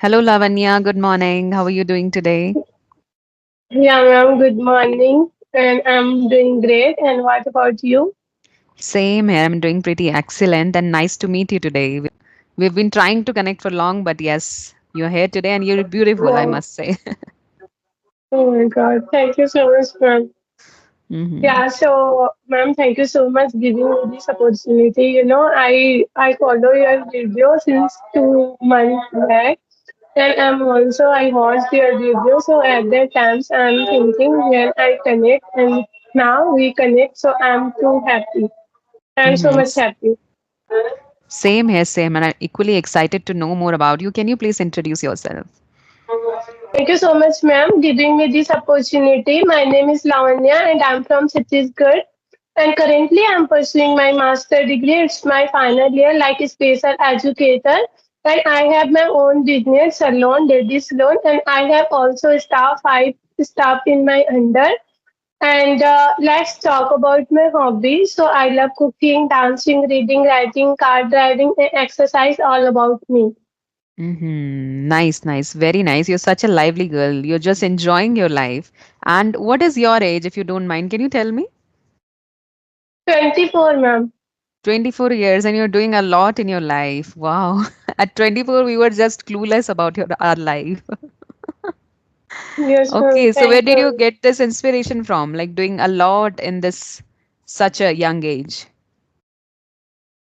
Hello, Lavanya. Good morning. How are you doing today? Yeah, ma'am, good morning. And I'm doing great. And what about you? Same here. I'm doing pretty excellent and nice to meet you today. We've been trying to connect for long, but yes, you're here today and you're beautiful, I Yeah. must say. Oh my God. Thank you so much, ma'am. Hmm. Yeah, so ma'am, thank you so much giving me this opportunity. I follow your video since 2 months back. And I watched your video. So at that times I'm thinking when I connect and now we connect. So I'm too happy. I'm so Hmm. much happy. Same here, same. And I'm equally excited to know more about you. Can you please introduce yourself? Thank you so much, ma'am, giving me this opportunity. My name is Lavanya and I'm from Chhattisgarh. And currently I'm pursuing my master degree. It's my final year like a special educator. And I have my own business, Salon, Ladies Salon, and I have also five staff in my under. And let's talk about my hobbies. So I love cooking, dancing, reading, writing, car driving, and exercise all about me. Nice, nice. Very nice. You're such a lively girl. You're just enjoying your life. And what is your age, if you don't mind? Can you tell me? 24, ma'am. 24 years and you're doing a lot in your life. Wow. At 24, we were just clueless about our life. Yes, ma'am. Okay, so where Thank did you you. get this inspiration from? Like doing a lot in this such a young age.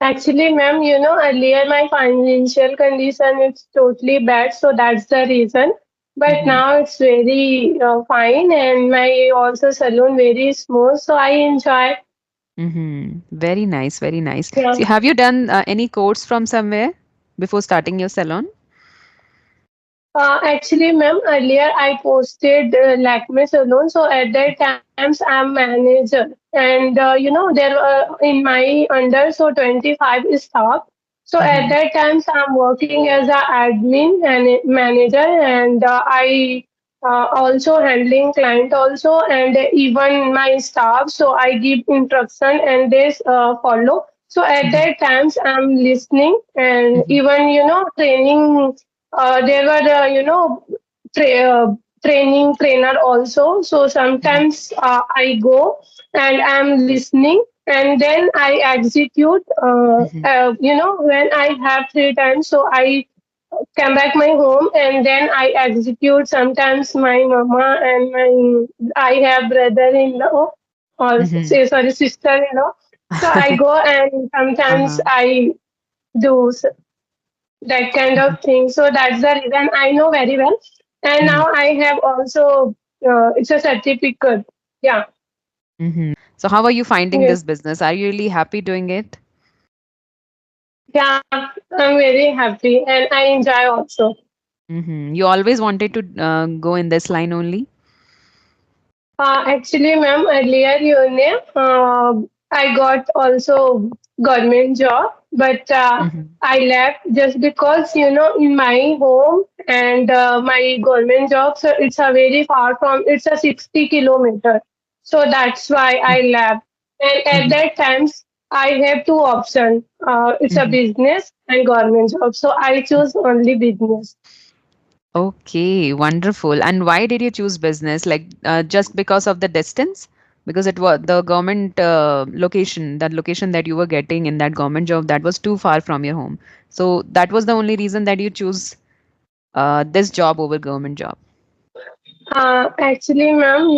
Actually, ma'am, earlier my financial condition is totally bad, so that's the reason. But Mm-hmm. now it's very fine, and my also salon very smooth, so I enjoy. Mm-hmm. Very nice, very nice. Yeah. So have you done any course from somewhere before starting your salon? Actually, ma'am, earlier I posted Lakme Salon, so at that times I'm manager, and there were in my under 25 staff. So at Mm-hmm. that times I'm working as a admin and manager, and I also handling client also, and even my staff. So I give instruction and they follow. So at Mm-hmm. that times I'm listening and Mm-hmm. even training there were, training trainer also. So sometimes I go and I'm listening and then I execute. Mm-hmm. When I have free time, so I come back my home and then I execute. Sometimes my mama and I have brother-in-law or Mm-hmm. say sorry sister-in-law. So I go and sometimes Uh-huh. I do that kind of thing. So that's the reason I know very well. And Mm-hmm. now I have also, it's a certificate. Yeah. Mm-hmm. So how are you finding Yes. this business? Are you really happy doing it? Yeah. I'm very happy and I enjoy also. Mm-hmm. You always wanted to go in this line only? Actually, ma'am, earlier, I got also government job, but Mm-hmm. I left just because, in my home and my government job, so it's a very far from, it's a 60 kilometer. So that's why I left. And at Mm-hmm. that times, I have two options. It's a Mm-hmm. business and government job. So I choose only business. Okay, wonderful. And why did you choose business? Like just because of the distance? Because it was the government location, that location that you were getting in that government job, that was too far from your home. So that was the only reason that you choose this job over government job. Actually, ma'am,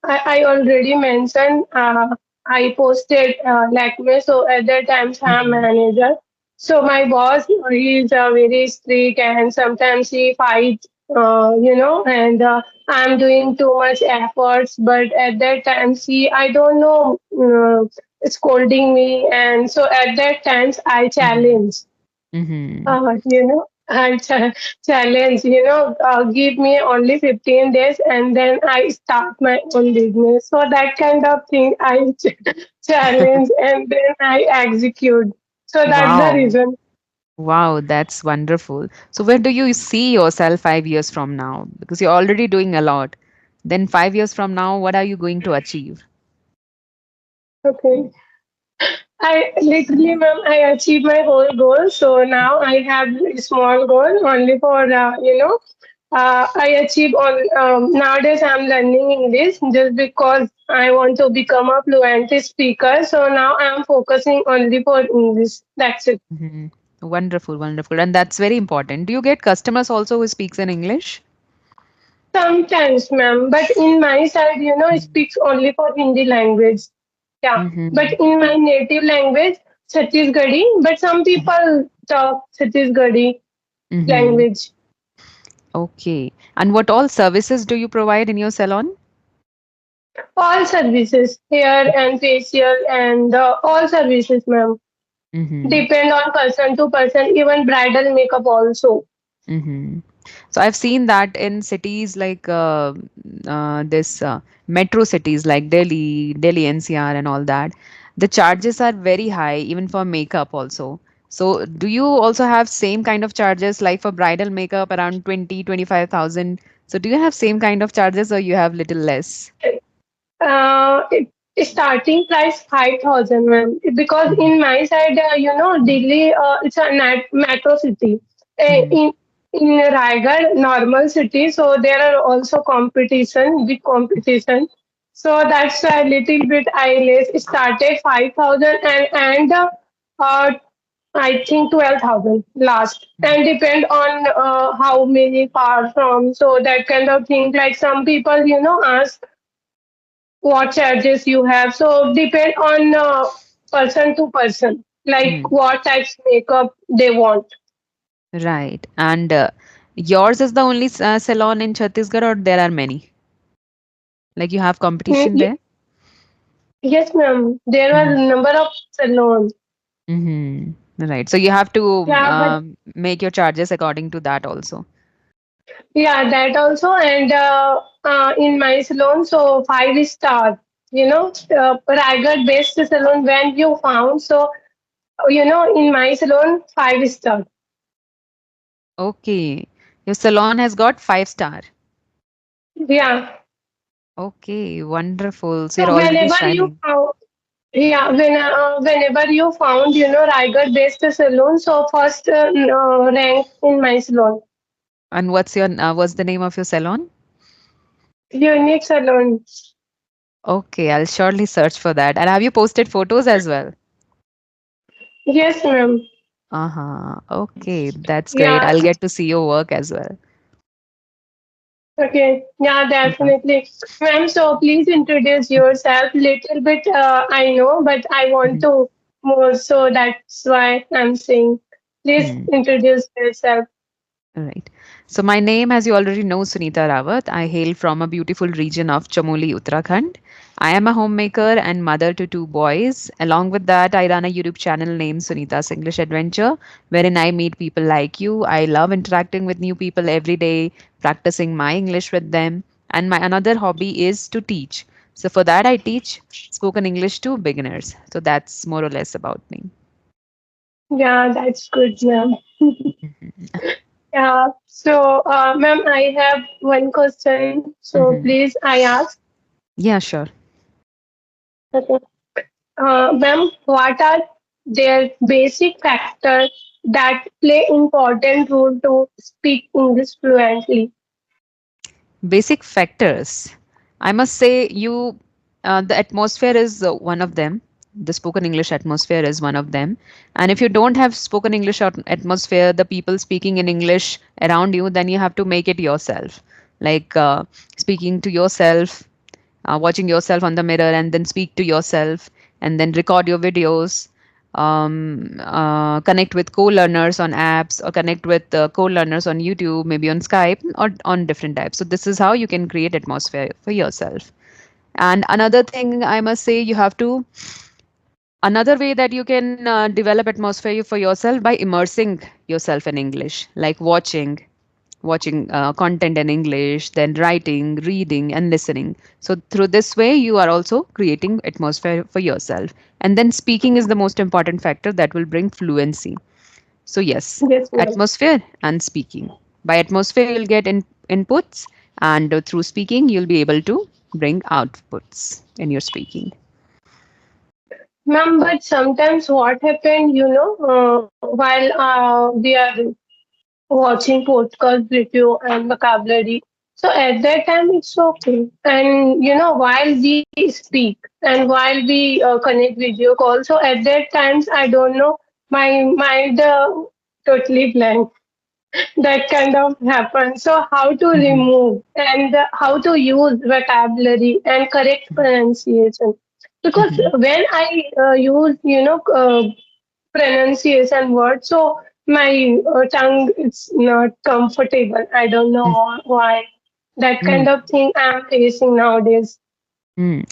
I already mentioned I posted Lakme, so at that time I'm Mm-hmm. manager. So my boss, he is very strict and sometimes he fights, and I'm doing too much efforts. But at that time, I don't know, scolding me. And so at that times, I Mm-hmm. challenge. Mm-hmm. I challenge, give me only 15 days and then I start my own business. So that kind of thing I challenge and then I execute. So that's the Wow. reason. Wow, that's wonderful. So where do you see yourself 5 years from now? Because you're already doing a lot. Then 5 years from now, what are you going to achieve? Okay. I literally, ma'am, I achieved my whole goal. So now I have a small goal only for, I achieve on, nowadays I'm learning English just because I want to become a fluent speaker. So now I'm focusing only for English. That's it. Hmm. Wonderful, wonderful. And that's very important. Do you get customers also who speaks in English? Sometimes, ma'am, but in my side, it speaks only for Hindi language. Yeah, but Mm-hmm. in my native language, Chhattisgarhi, but some people talk Chhattisgarhi Mm-hmm. language. Okay. And what all services do you provide in your salon? All services, hair and facial and all services, ma'am. Mm-hmm. Depend on person to person, even bridal makeup also. Mm-hmm. So I've seen that in cities like this metro cities like Delhi NCR and all that, the charges are very high even for makeup also. So do you also have same kind of charges like for bridal makeup around 20-25,000? So do you have same kind of charges or you have little less? Starting price 5,000, ma'am. Because Mm-hmm. in my side, Delhi, it's a metro city. Mm-hmm. In Raigad, normal city, so there are also competition, big competition. So that's a little bit I less started 5,000 uh, I think 12,000 last, and depend on how many far from. So that kind of thing. Like some people, ask what charges you have. So depend on person to person, like Mm. what types makeup they want. Right. And yours is the only salon in Chhattisgarh or there are many? Like you have competition Mm, there? yes, ma'am. There are a number of salons. Mm-hmm. Right. So you have to Yeah, but make your charges according to that also. yeah, that also. And in my salon, so 5 star. Raigad best salon when you found. So in my salon, 5 star. Okay. Your salon has got 5 star. Yeah. Okay, wonderful. So you're So already whenever you shining. found, yeah, whenever you found, Raigad based salon, so first rank in my salon. And what's the name of your salon? Unique salon. Okay, I'll surely search for that. And have you posted photos as well? Yes, ma'am. Uh-huh. Okay, that's great. Yeah. I'll get to see your work as well. Okay. Yeah, Uh-huh. definitely. Ma'am, so please introduce yourself. Little bit, I know, but I want Mhm. to more, so that's why I'm saying. Please Mhm. introduce yourself. Right. So my name, as you already know, Sunita Rawat. I hail from a beautiful region of Chamoli, Uttarakhand. I am a homemaker and mother to two boys. Along with that, I run a YouTube channel named Sunita's English Adventure, wherein I meet people like you. I love interacting with new people every day, practicing my English with them. And my another hobby is to teach. So for that, I teach spoken English to beginners. So that's more or less about me. Yeah, that's good, ma'am. Yeah. So, ma'am, I have one question. So, Mhm. please, I ask. Yeah, sure. Okay. Ma'am, what are their basic factors that play important role to speak English fluently? Basic factors. I must say, the atmosphere is one of them. The spoken English atmosphere is one of them. And if you don't have spoken English atmosphere, the people speaking in English around you, then you have to make it yourself. Like speaking to yourself, watching yourself on the mirror and then speak to yourself and then record your videos, connect with co-learners on apps or connect with co-learners on YouTube, maybe on Skype or on different types. So this is how you can create atmosphere for yourself. And another thing I must say, you have to another way that you can develop atmosphere for yourself by immersing yourself in English, like watching content in English, then writing, reading, and listening. So through this way, you are also creating atmosphere for yourself. And then speaking is the most important factor that will bring fluency. So yes, Yes, ma'am. atmosphere and speaking. By atmosphere, you'll get inputs, and through speaking, you'll be able to bring outputs in your speaking. Ma'am, but sometimes what happened, while we are watching podcast video and vocabulary. So at that time it's okay. And while we speak and while we connect video call, so at that times I don't know, my mind totally blank. That kind of happens. So how to Mm-hmm. remove and how to use vocabulary and correct pronunciation. Because Mm-hmm. when I use, pronunciation word. So my tongue is not comfortable. I don't know why. That kind of thing I'm facing nowadays.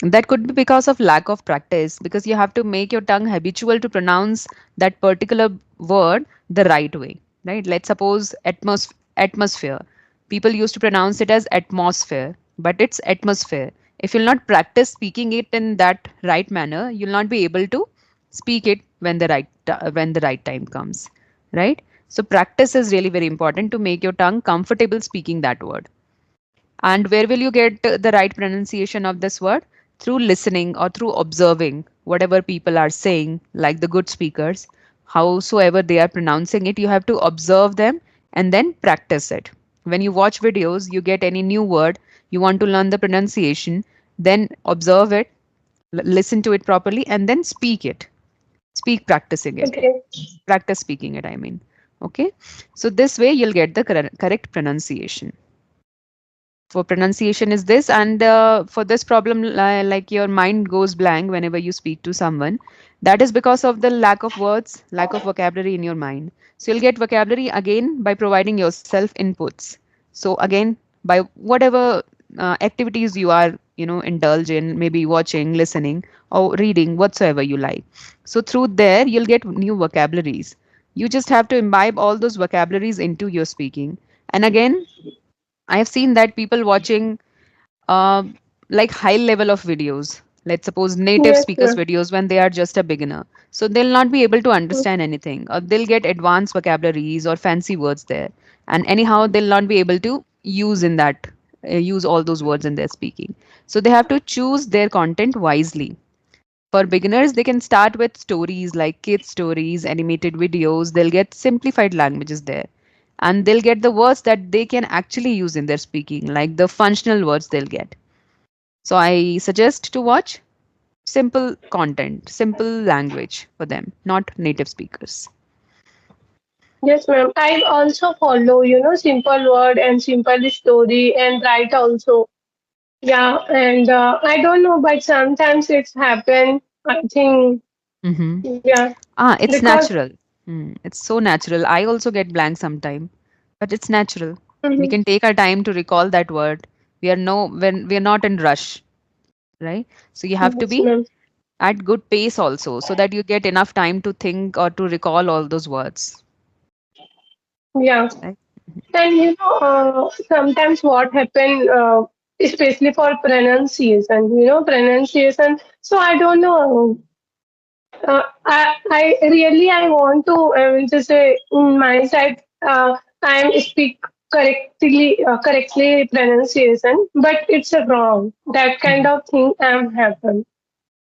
That could be because of lack of practice, because you have to make your tongue habitual to pronounce that particular word the right way, right? Let's suppose atmosphere. People used to pronounce it as atmosphere, but it's atmosphere. If you'll not practice speaking it in that right manner, you'll not be able to speak it when the right time comes, right? So practice is really very important to make your tongue comfortable speaking that word. And where will you get the right pronunciation of this word? Through listening or through observing whatever people are saying, like the good speakers, howsoever they are pronouncing it, you have to observe them and then practice it. When you watch videos, you get any new word, you want to learn the pronunciation, then observe it, listen to it properly, and then speak it. Speak practicing it. Okay. Practice speaking it, I mean. Okay. So this way you'll get the correct pronunciation for pronunciation is this. And for this problem, like your mind goes blank whenever you speak to someone, that is because of the lack of words, lack of vocabulary in your mind. So you'll get vocabulary again by providing yourself inputs. So again, by whatever activities you are, indulge in, maybe watching, listening, or reading, whatsoever you like. So through there you'll get new vocabularies. You just have to imbibe all those vocabularies into your speaking. And again, I have seen that people watching uh, like high level of videos, let's suppose native Yes, speakers ma'am. videos when they are just a beginner. So they'll not be able to understand anything, or they'll get advanced vocabularies or fancy words there. And anyhow, they'll not be able to use all those words in their speaking. So they have to choose their content wisely. For beginners, they can start with stories like kids' stories, animated videos. They'll get simplified languages there. And they'll get the words that they can actually use in their speaking, like the functional words they'll get. So I suggest to watch simple content, simple language for them, not native speakers. Yes, ma'am. I also follow, simple word and simple story and write also. Yeah, and I don't know, but sometimes it's happened. I think, Mm-hmm. yeah, It's because. natural. It's so natural. I also get blank sometime, but it's natural. We Mhm. can take our time to recall that word. When we are not in rush, right? So you have to Yes, be ma'am. at good pace also, so that you get enough time to think or to recall all those words, Yeah. right? And sometimes what happen, especially for pronunciation, pronunciation. So I don't know. I really I want to just say in my side, I am speak correctly pronunciation, but it's wrong. That kind Mhm. of thing am happen.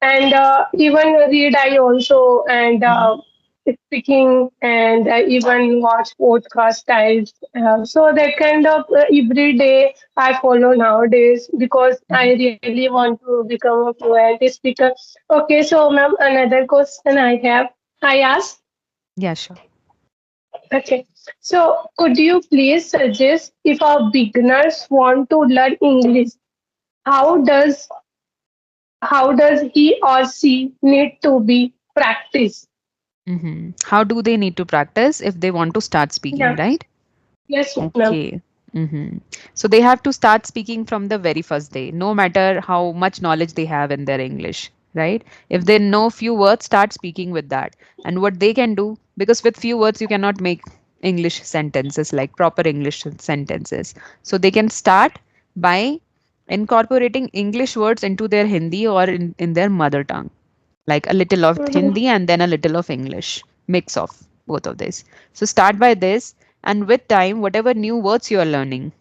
And even read I also and Mhm. speaking and even watch podcast types. So that kind of every day I follow nowadays because I Mhm. really want to become a fluent speaker. Okay, so ma'am, another question I have. I ask. Yeah, sure. Okay, so could you please suggest if our beginners want to learn English, how does how does he or she need to be practiced? How do they need to practice if they want to start speaking, Yeah. right? Yes, ma'am. Okay. So they have to start speaking from the very first day, no matter how much knowledge they have in their English, right? If they know few words, start speaking with that. And what they can do, because with few words you cannot make English sentences like proper English sentences. So they can start by incorporating English words into their Hindi or in their mother tongue, like a little of Mhm. Hindi and then a little of English, mix of both of this. So start by this, and with time, whatever new words you are learning,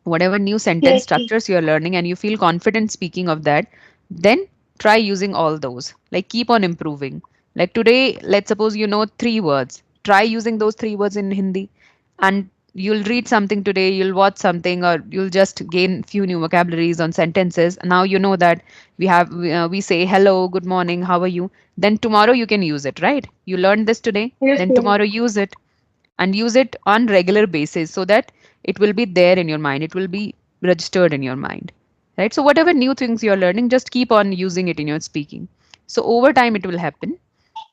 whatever new sentence Yes, ma'am. structures you are learning, and you feel confident speaking of that, then Try using all those. Like keep on improving. Like today, let's suppose you know three words. Try using those three words in Hindi, and you'll read something today, you'll watch something, or you'll just gain few new vocabularies on sentences. Now you know that we say hello, good morning, how are you. Then tomorrow you can use it, right? You learned this today, Yes, then ma'am. tomorrow use it, and use it on regular basis so that it will be there in your mind, it will be registered in your mind, right? So whatever new things you're learning, just keep on using it in your speaking. So over time it will happen.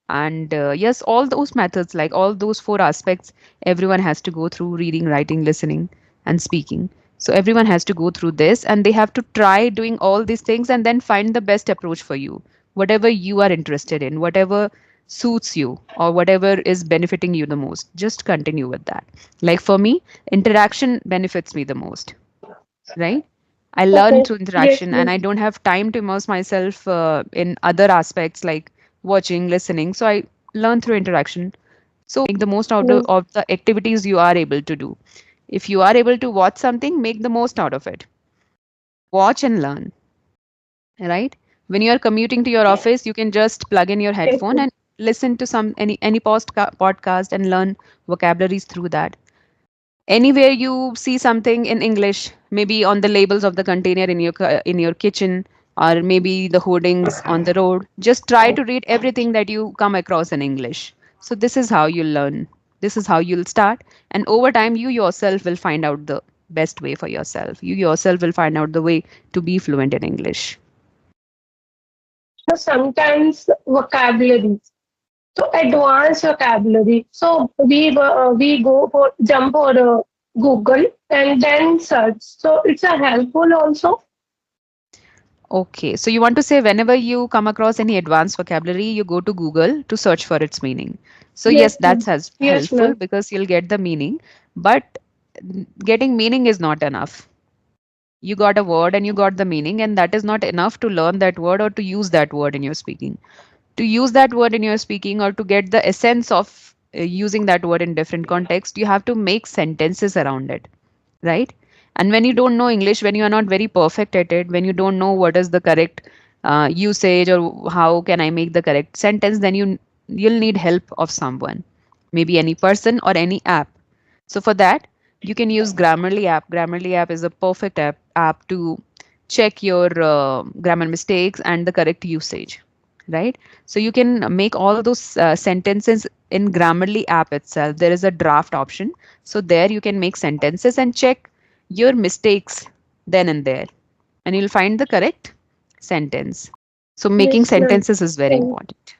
And yes, all those methods, like all those four aspects, everyone has to go through: reading, writing, listening, and speaking. So everyone has to go through this, and they have to try doing all these things and then find the best approach for you, whatever you are interested in, whatever suits you, or whatever is benefiting you the most. Just continue with that. Like for me, interaction benefits me the most, right? I learn Okay. through Yes, interaction, and ma'am. I don't have time to immerse myself in other aspects like watching, listening. So I learn through interaction. So make the most out Yes. of the activities you are able to do. If you are able to watch something, make the most out of it. Watch and learn, right? When you are commuting to your office, you can just plug in your Yes, headphone ma'am. and listen to any podcast and learn vocabularies through that. Anywhere you see something in English, maybe on the labels of the container in in your kitchen, or maybe the hoardings on the road, just try to read everything that you come across in English. So this is how you'll learn. This is how you'll start, and over time you yourself will find out the best way for yourself. You yourself will find out the way to be fluent in English. Sometimes vocabulary. So advanced vocabulary. So we go for jump for Google and then search. So it's a helpful also. Okay, so you want to say whenever you come across any advanced vocabulary, you go to Google to search for its meaning. So Yes, yes, that's ma'am. as Yes, helpful ma'am. because you'll get the meaning, but getting meaning is not enough. You got a word and you got the meaning, and that is not enough to learn that word or to use that word in your speaking. To use that word in your speaking, or to get the essence of using that word in different context, you have to make sentences around it, right? And when you don't know English, when you are not very perfect at it, when you don't know what is the correct usage, or how can I make the correct sentence, then you'll need help of someone, maybe any person or any app. So for that, you can use Grammarly app. Grammarly app is a perfect app to check your grammar mistakes and the correct usage, right? So you can make all those sentences in Grammarly app itself. There is a draft option, so there you can make sentences and check your mistakes then and there, and you'll find the correct sentence. So making Yes, ma'am. sentences is very So important.